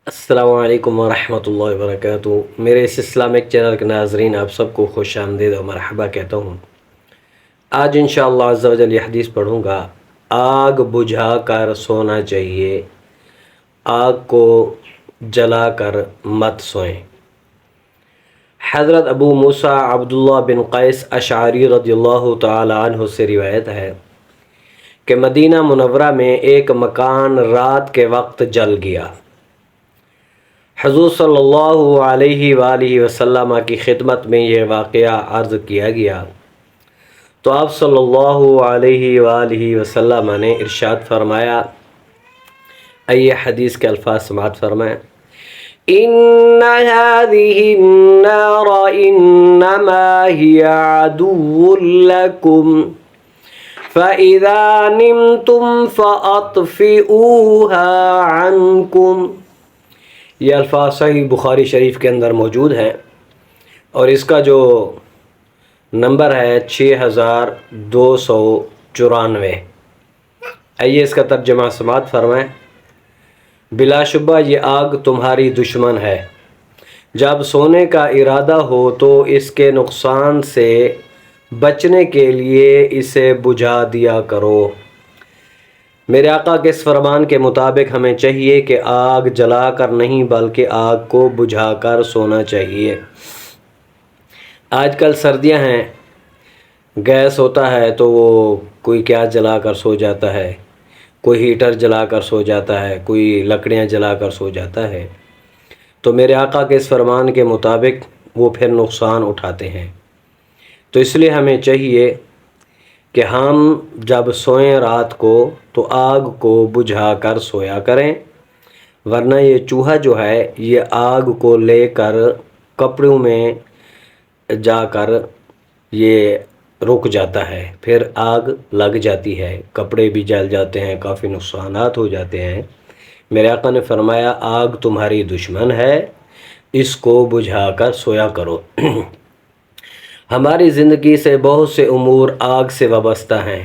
السلام علیکم ورحمۃ اللہ وبرکاتہ۔ میرے اس اسلامک چینل کے ناظرین، آپ سب کو خوش آمدید و مرحبا کہتا ہوں۔ آج انشاءاللہ عز و جل یہ حدیث پڑھوں گا، آگ بجھا کر سونا چاہیے، آگ کو جلا کر مت سوئیں۔ حضرت ابو موسیٰ عبداللہ بن قیس اشعری رضی اللہ تعالی عنہ سے روایت ہے کہ مدینہ منورہ میں ایک مکان رات کے وقت جل گیا۔ حضور صلی اللہ علیہ وآلہ وسلم کی خدمت میں یہ واقعہ عرض کیا گیا تو آپ صلی اللہ علیہ وآلہ وسلم نے ارشاد فرمایا، آئیے حدیث کے الفاظ سماعت فرمائیں۔ ان هذه النار انما هي عدو لكم فاذا نمتم فاطفئوها عنكم۔ یہ الفاظ صحیح بخاری شریف کے اندر موجود ہیں اور اس کا جو نمبر ہے 6294۔ آئیے اس کا ترجمہ سماعت فرمائیں۔ بلا شبہ یہ آگ تمہاری دشمن ہے، جب سونے کا ارادہ ہو تو اس کے نقصان سے بچنے کے لیے اسے بجھا دیا کرو۔ میرے آقا کے اس فرمان کے مطابق ہمیں چاہیے کہ آگ جلا کر نہیں بلکہ آگ کو بجھا کر سونا چاہیے۔ آج کل سردیاں ہیں، گیس ہوتا ہے تو وہ کوئی کیا جلا کر سو جاتا ہے، کوئی ہیٹر جلا کر سو جاتا ہے، کوئی لکڑیاں جلا کر سو جاتا ہے، تو میرے آقا کے اس فرمان کے مطابق وہ پھر نقصان اٹھاتے ہیں۔ تو اس لیے ہمیں چاہیے کہ ہم جب سوئیں رات کو تو آگ کو بجھا کر سویا کریں، ورنہ یہ چوہا جو ہے یہ آگ کو لے کر کپڑوں میں جا کر یہ رک جاتا ہے، پھر آگ لگ جاتی ہے، کپڑے بھی جل جاتے ہیں، کافی نقصانات ہو جاتے ہیں۔ میرے آقا نے فرمایا آگ تمہاری دشمن ہے، اس کو بجھا کر سویا کرو۔ ہماری زندگی سے بہت سے امور آگ سے وابستہ ہیں،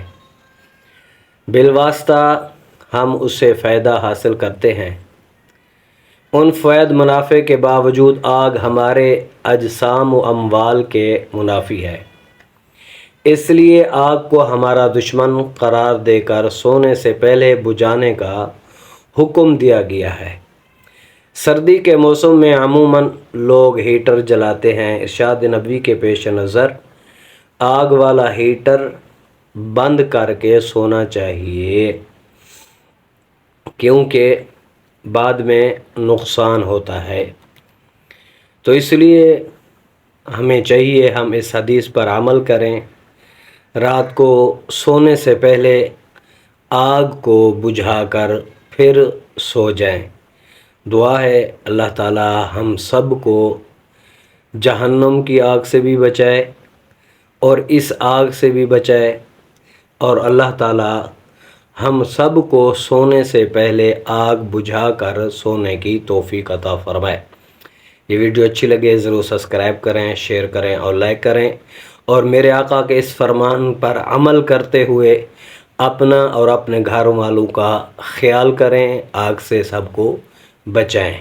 بالواسطہ ہم اس سے فائدہ حاصل کرتے ہیں، ان فوائد منافع کے باوجود آگ ہمارے اجسام و اموال کے منافی ہے، اس لیے آگ کو ہمارا دشمن قرار دے کر سونے سے پہلے بجھانے کا حکم دیا گیا ہے۔ سردی کے موسم میں عموماً لوگ ہیٹر جلاتے ہیں۔ ارشاد نبوی کے پیش نظر آگ والا ہیٹر بند کر کے سونا چاہیے، کیونکہ بعد میں نقصان ہوتا ہے۔ تو اس لیے ہمیں چاہیے ہم اس حدیث پر عمل کریں، رات کو سونے سے پہلے آگ کو بجھا کر پھر سو جائیں۔ دعا ہے اللہ تعالی ہم سب کو جہنم کی آگ سے بھی بچائے اور اس آگ سے بھی بچائے، اور اللہ تعالی ہم سب کو سونے سے پہلے آگ بجھا کر سونے کی توفیق عطا فرمائے۔ یہ ویڈیو اچھی لگے ضرور سبسکرائب کریں، شیئر کریں اور لائک کریں، اور میرے آقا کے اس فرمان پر عمل کرتے ہوئے اپنا اور اپنے گھر والوں کا خیال کریں، آگ سے سب کو بچائیں۔